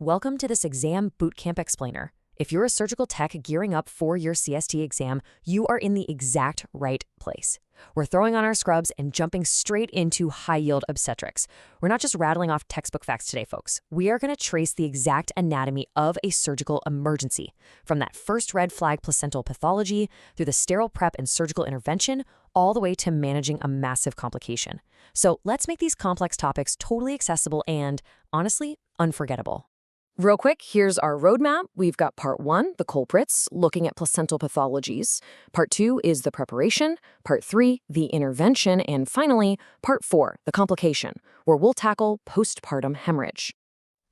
Welcome to this exam bootcamp explainer. If you're a surgical tech gearing up for your CST exam, you are in the exact right place. We're throwing on our scrubs and jumping straight into high-yield obstetrics. We're not just rattling off textbook facts today, folks. We are going to trace the exact anatomy of a surgical emergency, from that first red flag placental pathology through the sterile prep and surgical intervention, all the way to managing a massive complication. So let's make these complex topics totally accessible and, honestly, unforgettable. Real quick, here's our roadmap. We've got part 1, the culprits, looking at placental pathologies. Part 2 is the preparation. Part 3, the intervention. And finally, part 4, the complication, where we'll tackle postpartum hemorrhage.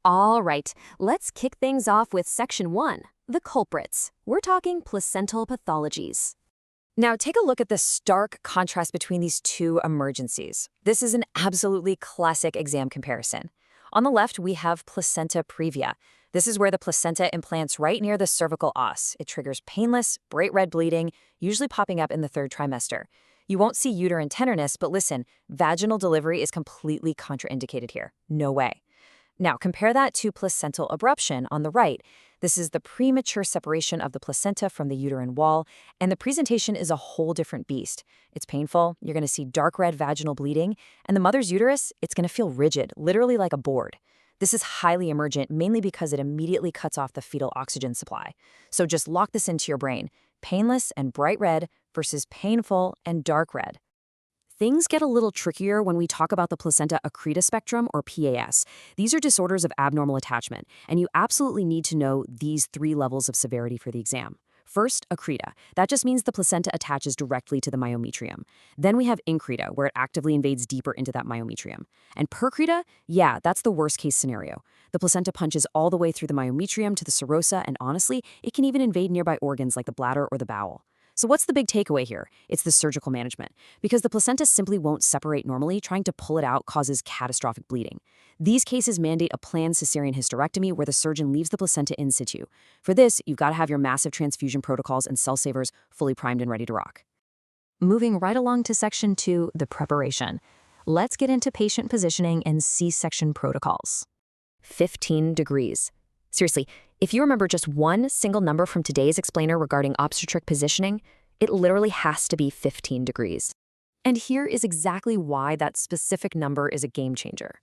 All right, let's kick things off with section 1, the culprits. We're talking placental pathologies. Now, take a look at the stark contrast between these two emergencies. This is an absolutely classic exam comparison. On the left, we have placenta previa. This is where the placenta implants right near the cervical os. It triggers painless, bright red bleeding, usually popping up in the 3rd trimester. You won't see uterine tenderness, but listen, vaginal delivery is completely contraindicated here. No way. Now, compare that to placental abruption on the right. This is the premature separation of the placenta from the uterine wall, and the presentation is a whole different beast. It's painful, you're going to see dark red vaginal bleeding, and the mother's uterus, it's going to feel rigid, literally like a board. This is highly emergent, mainly because it immediately cuts off the fetal oxygen supply. So just lock this into your brain. Painless and bright red versus painful and dark red. Things get a little trickier when we talk about the placenta accreta spectrum, or PAS. These are disorders of abnormal attachment, and you absolutely need to know these 3 levels of severity for the exam. First, accreta. That just means the placenta attaches directly to the myometrium. Then we have increta, where it actively invades deeper into that myometrium. And percreta, yeah, that's the worst-case scenario. The placenta punches all the way through the myometrium to the serosa, and honestly, it can even invade nearby organs like the bladder or the bowel. So what's the big takeaway here? It's the surgical management. Because the placenta simply won't separate normally, trying to pull it out causes catastrophic bleeding. These cases mandate a planned cesarean hysterectomy where the surgeon leaves the placenta in situ. For this, you've got to have your massive transfusion protocols and cell savers fully primed and ready to rock. Moving right along to section 2, the preparation. Let's get into patient positioning and C-section protocols. 15 degrees. Seriously, if you remember just one single number from today's explainer regarding obstetric positioning, it literally has to be 15 degrees. And here is exactly why that specific number is a game changer.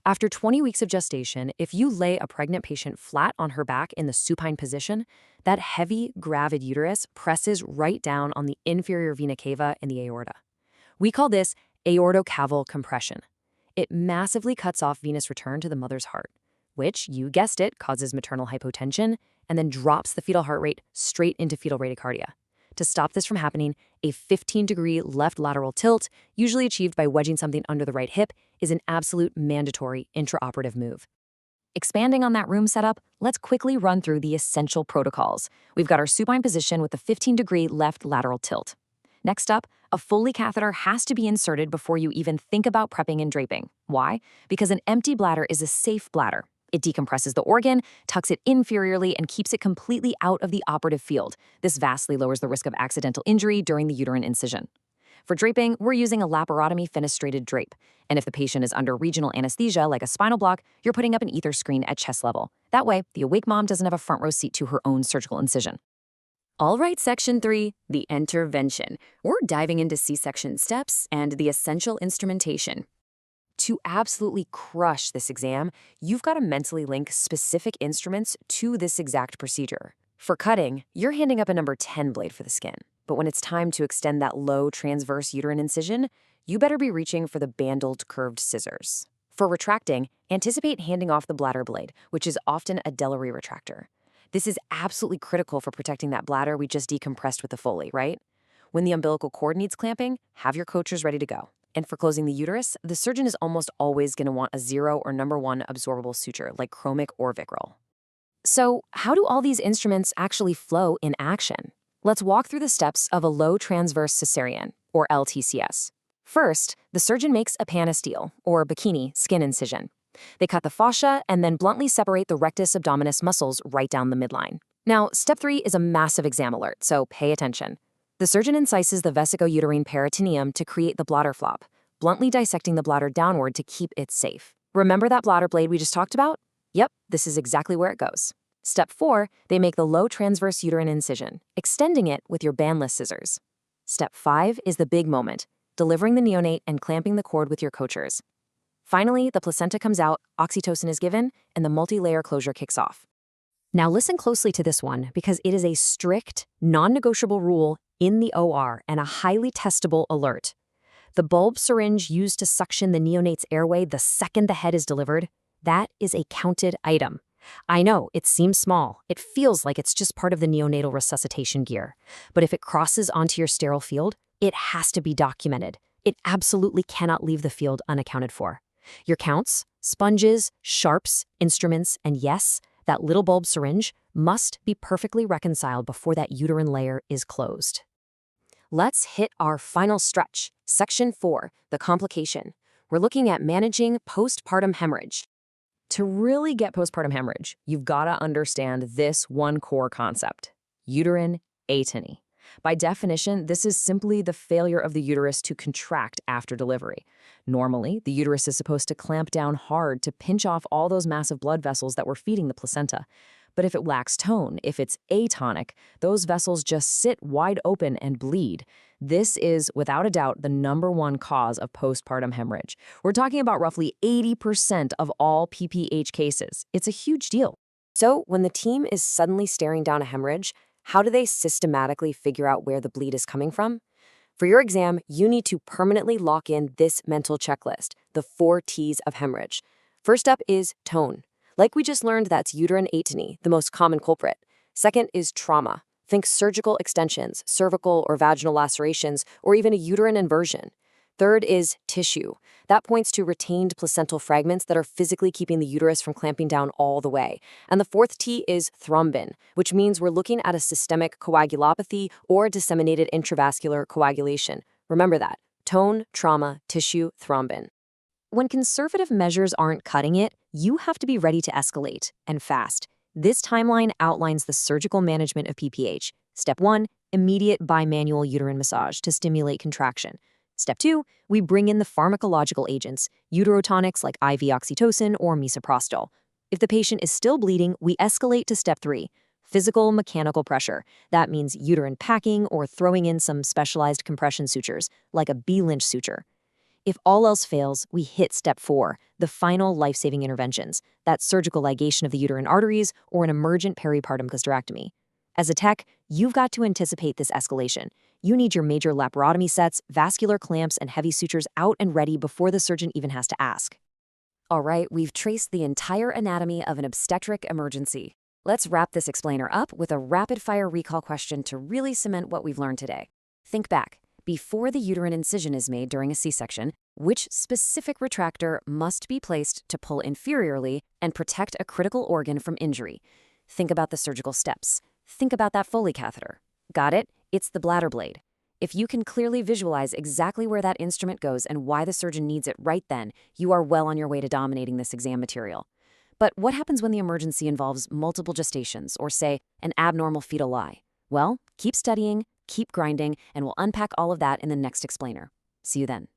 After 20 weeks of gestation, if you lay a pregnant patient flat on her back in the supine position, that heavy, gravid uterus presses right down on the inferior vena cava and the aorta. We call this aortocaval compression. It massively cuts off venous return to the mother's heart, which, you guessed it, causes maternal hypotension and then drops the fetal heart rate straight into fetal bradycardia. To stop this from happening, a 15-degree left lateral tilt, usually achieved by wedging something under the right hip, is an absolute mandatory intraoperative move. Expanding on that room setup, let's quickly run through the essential protocols. We've got our supine position with a 15-degree left lateral tilt. Next up, a Foley catheter has to be inserted before you even think about prepping and draping. Why? Because an empty bladder is a safe bladder. It decompresses the organ, tucks it inferiorly, and keeps it completely out of the operative field. This vastly lowers the risk of accidental injury during the uterine incision. For draping, we're using a laparotomy fenestrated drape. And if the patient is under regional anesthesia, like a spinal block, you're putting up an ether screen at chest level. That way, the awake mom doesn't have a front row seat to her own surgical incision. All right, section 3, the intervention. We're diving into C-section steps and the essential instrumentation. To absolutely crush this exam, you've got to mentally link specific instruments to this exact procedure. For cutting, you're handing up a number 10 blade for the skin. But when it's time to extend that low transverse uterine incision, you better be reaching for the bandled curved scissors. For retracting, anticipate handing off the bladder blade, which is often a Delary retractor. This is absolutely critical for protecting that bladder we just decompressed with the Foley, right? When the umbilical cord needs clamping, have your coachers ready to go. And for closing the uterus, the surgeon is almost always going to want a 0 or number 1 absorbable suture, like chromic or Vicryl. So how do all these instruments actually flow in action? Let's walk through the steps of a low transverse cesarean, or LTCS. First, the surgeon makes a panastele, or bikini, skin incision. They cut the fascia and then bluntly separate the rectus abdominis muscles right down the midline. Now, step 3 is a massive exam alert, so pay attention. The surgeon incises the vesicouterine peritoneum to create the bladder flop, bluntly dissecting the bladder downward to keep it safe. Remember that bladder blade we just talked about? Yep, this is exactly where it goes. Step 4, they make the low transverse uterine incision, extending it with your bandless scissors. Step 5 is the big moment, delivering the neonate and clamping the cord with your coachers. Finally, the placenta comes out, oxytocin is given, and the multi-layer closure kicks off. Now listen closely to this one because it is a strict, non-negotiable rule in the OR and a highly testable alert. The bulb syringe used to suction the neonate's airway the second the head is delivered, that is a counted item. I know, it seems small. It feels like it's just part of the neonatal resuscitation gear. But if it crosses onto your sterile field, it has to be documented. It absolutely cannot leave the field unaccounted for. Your counts, sponges, sharps, instruments, and yes, that little bulb syringe must be perfectly reconciled before that uterine layer is closed. Let's hit our final stretch, Section 4, the complication. We're looking at managing postpartum hemorrhage. To really get postpartum hemorrhage, you've got to understand this one core concept: uterine atony. By definition, this is simply the failure of the uterus to contract after delivery. Normally, the uterus is supposed to clamp down hard to pinch off all those massive blood vessels that were feeding the placenta. But if it lacks tone, if it's atonic, those vessels just sit wide open and bleed. This is, without a doubt, the #1 cause of postpartum hemorrhage. We're talking about roughly 80% of all PPH cases. It's a huge deal. So, when the team is suddenly staring down a hemorrhage, how do they systematically figure out where the bleed is coming from? For your exam, you need to permanently lock in this mental checklist, the 4 T's of hemorrhage. First up is tone. Like we just learned, that's uterine atony, the most common culprit. Second is trauma. Think surgical extensions, cervical or vaginal lacerations, or even a uterine inversion. Third is tissue. That points to retained placental fragments that are physically keeping the uterus from clamping down all the way. And the 4th T is thrombin, which means we're looking at a systemic coagulopathy or disseminated intravascular coagulation. Remember that: tone, trauma, tissue, thrombin. When conservative measures aren't cutting it, you have to be ready to escalate, and fast. This timeline outlines the surgical management of PPH. Step 1, immediate bimanual uterine massage to stimulate contraction. Step 2, we bring in the pharmacological agents, uterotonics like IV oxytocin or misoprostol. If the patient is still bleeding, we escalate to Step 3, physical mechanical pressure. That means uterine packing or throwing in some specialized compression sutures, like a B-Lynch suture. If all else fails, we hit Step 4, the final life-saving interventions. That's surgical ligation of the uterine arteries or an emergent peripartum gastrectomy. As a tech, you've got to anticipate this escalation. You need your major laparotomy sets, vascular clamps, and heavy sutures out and ready before the surgeon even has to ask. All right, we've traced the entire anatomy of an obstetric emergency. Let's wrap this explainer up with a rapid-fire recall question to really cement what we've learned today. Think back. Before the uterine incision is made during a C-section, which specific retractor must be placed to pull inferiorly and protect a critical organ from injury? Think about the surgical steps. Think about that Foley catheter. Got it? It's the bladder blade. If you can clearly visualize exactly where that instrument goes and why the surgeon needs it right then, you are well on your way to dominating this exam material. But what happens when the emergency involves multiple gestations or, say, an abnormal fetal lie? Well, keep studying, keep grinding, and we'll unpack all of that in the next explainer. See you then.